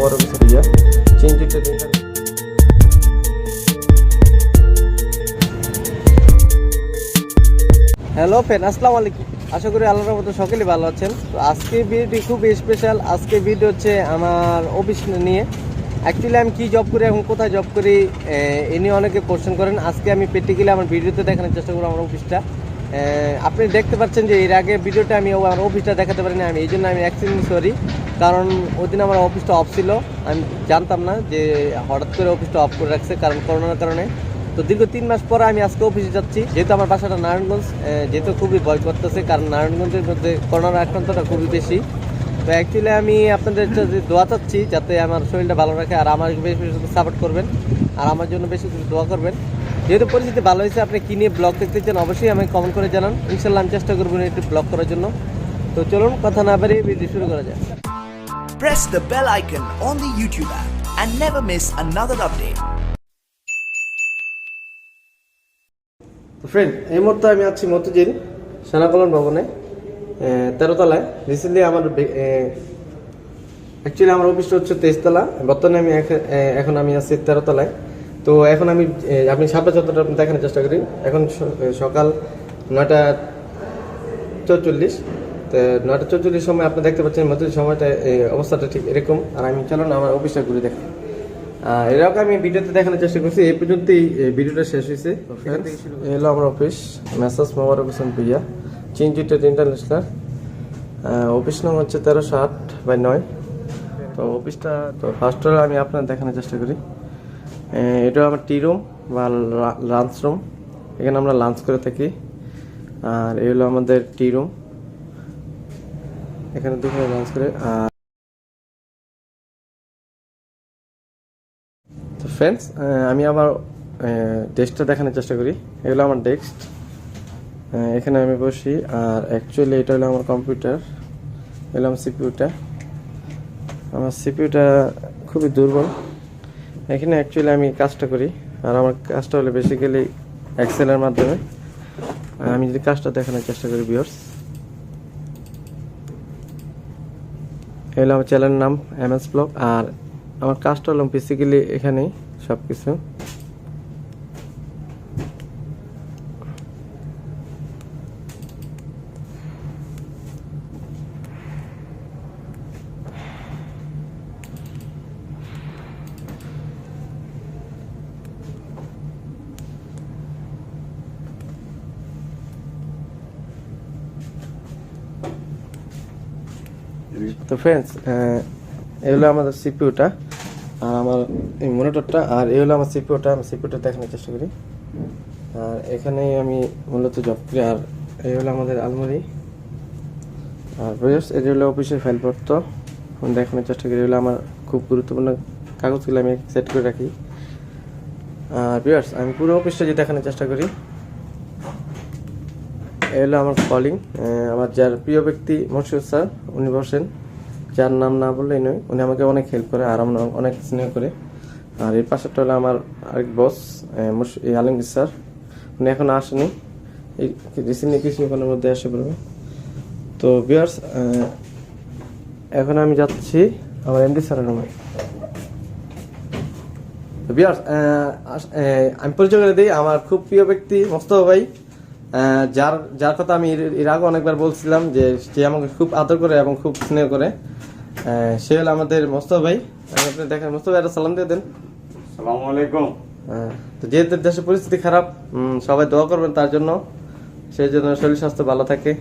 Mobile office भैया change it hello friend, আসসালামু আলাইকুম। আশা করি আল্লাহর মতো সকলেই ভালো আছেন। তো আজকে ভিডিওটি খুব স্পেশাল। আজকে ভিডিও হচ্ছে আমার অফিস নিয়ে। অ্যাকচুয়ালি আমি কী জব করি এবং কোথায় জব করি এ নিয়ে অনেকে কোশ্চেন করেন। আজকে আমি প্র্যাকটিক্যালি আমার ভিডিওতে দেখানোর চেষ্টা করবো আমার অফিসটা। আপনি দেখতে পাচ্ছেন যে এর আগে ভিডিওটা আমি আমার অফিসটা দেখাতে পারিনি, আমি এই জন্য আমি এক্সট্রিমলি সরি। কারণ ওই দিন আমার অফিসটা অফ ছিল, আমি জানতাম না যে হঠাৎ করে অফিসটা অফ করে রাখছে কারণ করোনার কারণে। তো দীর্ঘ 3 মাস পরে আমি আজকে অফিসে যাচ্ছি, যেহেতু আমার বাসাটা নারায়ণগঞ্জ, যেহেতু খুবই ভয় করতেছে কারণ নারায়ণগঞ্জের মধ্যে করোনার আক্রান্তটা খুবই বেশি। তো অ্যাকচুয়ালি আমি আপনাদের দোয়া চাচ্ছি যাতে আমার শরীরটা ভালো রাখে, আর আমার বেশি বেশি সাপোর্ট করবেন, আর আমার জন্য বেশি কিছু দোয়া করবেন। যেহেতু পরিস্থিতি ভালো হয়েছে, আপনি কী নিয়ে ব্লগ দেখতে চান অবশ্যই আমাকে কমেন্ট করে জানান। ইনশাল্লাহ আমি চেষ্টা করবো একটু ব্লগ করার জন্য। তো চলুন কথা না বাড়িয়ে ভিডিও শুরু করা যায়। Press the bell icon on the YouTube app and never miss another update. Friend, এই মুহূর্তে আমি আছি মতিঝিল সেনাকল্যাণ ভবনে 13 তলায়। রিসেন্টলি আমার অ্যাকচুয়ালি আমার অফিসটা হচ্ছে 23 তলা, বর্তমানে আমি এখন আমি আছি 13 তলায়। তো এখন আমি সামনে যতটা দেখানোর চেষ্টা করি। এখন সকাল 9:44। তো 9:44 সময় আপনি দেখতে পাচ্ছেন মতিঝিল সময়টা অবস্থাটা ঠিক এরকম। আর আমি চলুন আমার অফিসটা ঘুরে দেখি। এরকম আমি ভিডিওতে দেখানোর চেষ্টা করছি, এই পর্যন্তই ভিডিওটা শেষ হয়েছে। এলো আমার অফিস, মেসাজ মোবাইল অফিস ভইয়া চেঞ্জ ইট ইন্টারন্যাশনাল। অফিস নাম হচ্ছে 1308/9। তো অফিসটা তো ফার্স্ট হলে আমি আপনার দেখানোর চেষ্টা করি। এটা আমার টি রুম বা লাঞ্চ রুম, এখানে আমরা লাঞ্চ করে থাকি। আর এই হলো আমাদের টি রুম, এখানে দুপুরে লাঞ্চ করে। আর তো ফ্রেন্ডস, আমি আমার ডেস্কটা দেখানোর চেষ্টা করি। এগুলো আমার ডেস্ক, এখানে আমি বসি। আর অ্যাকচুয়ালি এটা হলো আমার কম্পিউটার, এগুলো আমার সিপিইউটা। আমার সিপিইউটা খুবই দুর্বল, এখানে অ্যাকচুয়ালি আমি কাজটা করি। আর আমার কাজটা হলো বেসিক্যালি এক্সেলের মাধ্যমে। আমি যদি কাজটা দেখানোর চেষ্টা করি ভিউয়ার্স, এগুলো আমার চ্যানেলের নাম MS ব্লগ। আর আমার কাজটা হলো বেসিক্যালি এখানেই সব কিছু। তো ফ্রেন্ডস, এই হলো আমাদের সিপিইউটা আর আমার এই মনিটরটা। আর এই হলো আমার সিপিইউটা, আমি সিপিইউটা দেখানোর চেষ্টা করি। আর এখানেই আমি মূলত জব করি। আর এই হলো আমাদের আলমারি। আর ভিউয়ার্স, এই হলো অফিসের ফাইলপত্র দেখানোর চেষ্টা করি। এগুলো আমার খুব গুরুত্বপূর্ণ কাগজগুলো আমি সেট করে রাখি। আর ভিউয়ার্স, আমি পুরো অফিসটা যদি দেখানোর চেষ্টা করি, এই হলো আমার কলিং। আমার যার প্রিয় ব্যক্তি মশিউর স্যার, উনি বসেন, যার নাম না বললেই নয়, উনি আমাকে অনেক হেল্প করে আর আমরা অনেক স্নেহ করে। আর এই পাশেরটা হলো আমার আরেক বস আলমগীর স্যার, উনি এখন আসেনি, এই রিসেন্টলি কিছুক্ষণের মধ্যে এসে পড়বে। তো ভিউয়ার্স, এখন আমি যাচ্ছি আমার MD স্যারের রুমে। ভিউয়ার্স, আমি পরিচয় করে দিই, আমার খুব প্রিয় ব্যক্তি মোস্তফা ভাই, যার কথা আমি এর আগে অনেকবার বলছিলাম যে সে আমাকে খুব আদর করে এবং খুব স্নেহ করে। সে হলো আমাদের মোস্তফা ভাই। আপনি দেখেন, মোস্তফা ভাই একটা সালাম দিয়ে দেন। আসসালামু আলাইকুম। তো যেহেতু দেশের পরিস্থিতি খারাপ, সবাই দোয়া করবেন তার জন্য, সেই জন্য শরীর স্বাস্থ্য ভালো থাকে।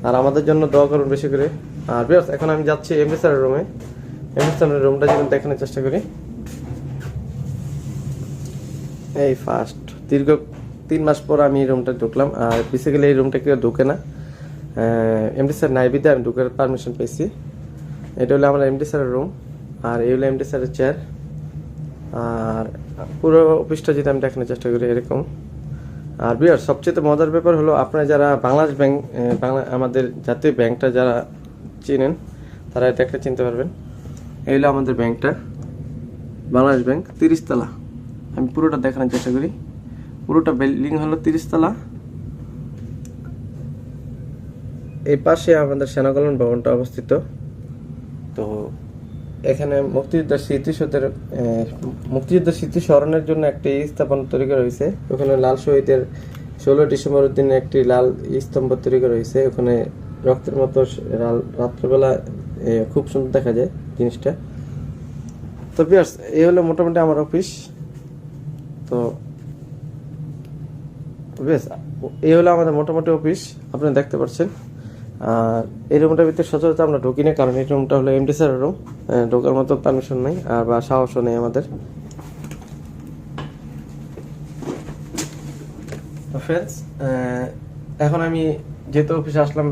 আর আমাদের জন্য দোয়া করবেন বেশি করে। আর ভিউয়ার্স, এখন আমি যাচ্ছি MD স্যারের রুমে। MD স্যারের রুমটা যদি দেখানোর চেষ্টা করি, এই ফার্স্ট দীর্ঘ 3 মাস পর আমি এই রুমটা ঢুকলাম। আর বেসিক্যালি এই রুমটা কেউ ঢুকে না, MD স্যার নাই বিদে আমি ঢুকার পারমিশন পেয়েছি। এটা হলো আমার MD স্যারের রুম। আর এই হলো MD স্যারের চেয়ার। আর পুরো অফিসটা যদি আমি দেখানোর চেষ্টা করি এরকম। আর ভিউয়ার্স, সবচেয়ে মজার ব্যাপার হলো, আপনারা যারা বাংলাদেশ ব্যাংক, আমাদের জাতীয় ব্যাংকটা যারা চিনেন তারা এটা একটা চিনতে পারবেন। এই হলো আমাদের ব্যাংকটা, বাংলাদেশ ব্যাংক, 30 তলা। আমি পুরোটা দেখানোর চেষ্টা করি। পুরোটা বিল্ডিং হলো 30 তলা। এই পাশে আমাদের সেনাকল্যাণ ভবনটা অবস্থিত। তো এখানে মুক্তিযোদ্ধার স্মৃতি স্মরণের জন্য একটি স্থাপনা তৈরি করা হয়েছে। ওখানে লাল শহীদের 16 ডিসেম্বরের দিনে একটি লাল স্তম্ভ তৈরি করা হয়েছে। ওখানে রক্তের মতো রাত্রেবেলা খুব সুন্দর দেখা যায় জিনিসটা। তো ভিউয়ার্স, এই হলো মোটামুটি আমার অফিস। তো বেশ, এই হলো আমাদের মোটামুটি অফিস, আপনারা দেখতে পাচ্ছেন। আর এই রুমটার ভিতরে সচরাচর আমরা ঢুকি না, কারণ এই রুমটা হলো এমডি স্যারের রুম, ঢোকার মতো পারমিশন নেই আর বা সাহসও নেই আমাদের। ফ্রেন্ডস, এখন আমি যেহেতু অফিসে আসলাম,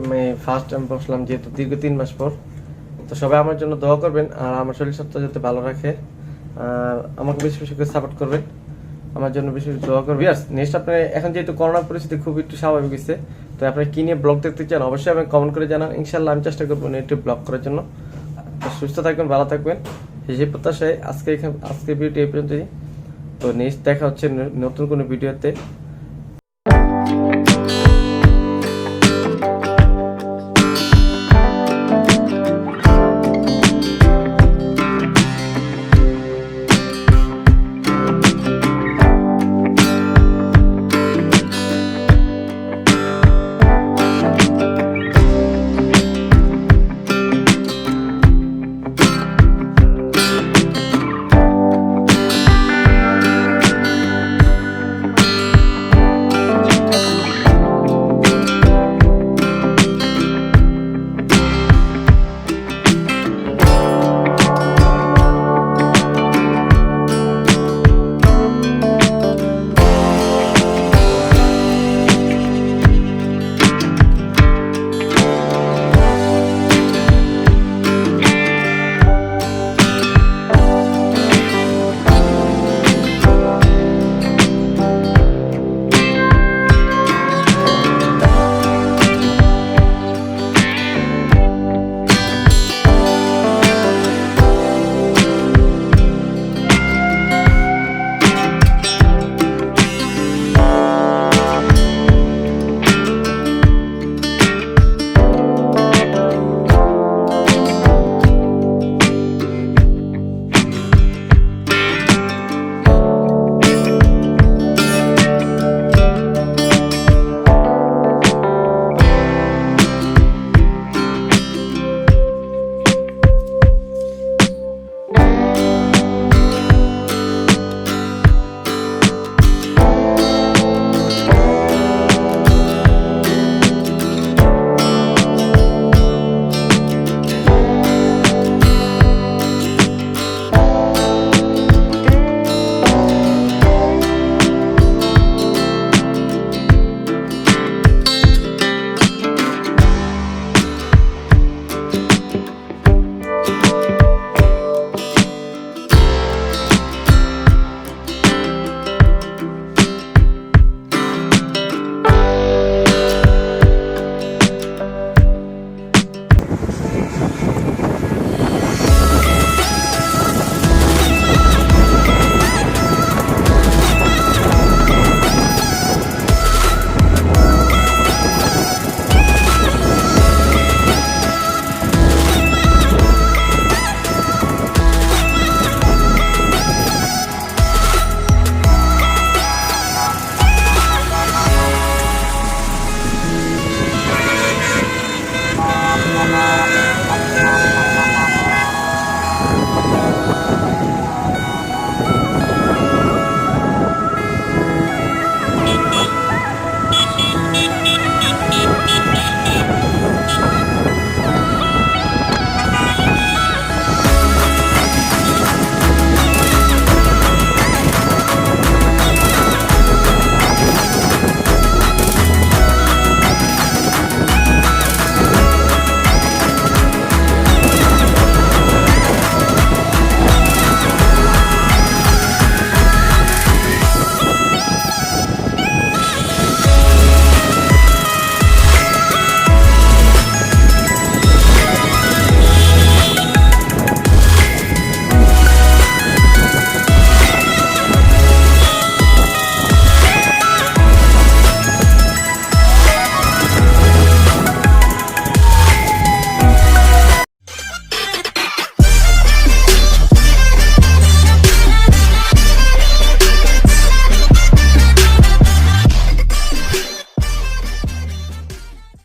ফার্স্ট টাইম বসলাম, যেহেতু দীর্ঘ 3 মাস পর, তো সবাই আমার জন্য দোয়া করবেন আর আমার শরীর স্বাস্থ্য যাতে ভালো রাখে, আর আমাকে বেশি বেশি করে সাপোর্ট করবেন, আমার জন্য বেশি বেশি দোয়া করবেন। নেক্সট আপনার এখন যেহেতু করোনার পরিস্থিতি খুব একটু স্বাভাবিক হয়েছে, তো আপনারা কি নিয়ে ব্লগ দেখতে চান অবশ্যই আমাকে কমেন্ট করে জানান। ইনশাল্লাহ আমি চেষ্টা করবো একটু ব্লগ করার জন্য। সুস্থ থাকবেন, ভালো থাকবেন, সেই প্রত্যাশায় আজকে ভিডিওটি এই পর্যন্তই। তো নেক্সট দেখা হচ্ছে নতুন কোনো ভিডিওতে।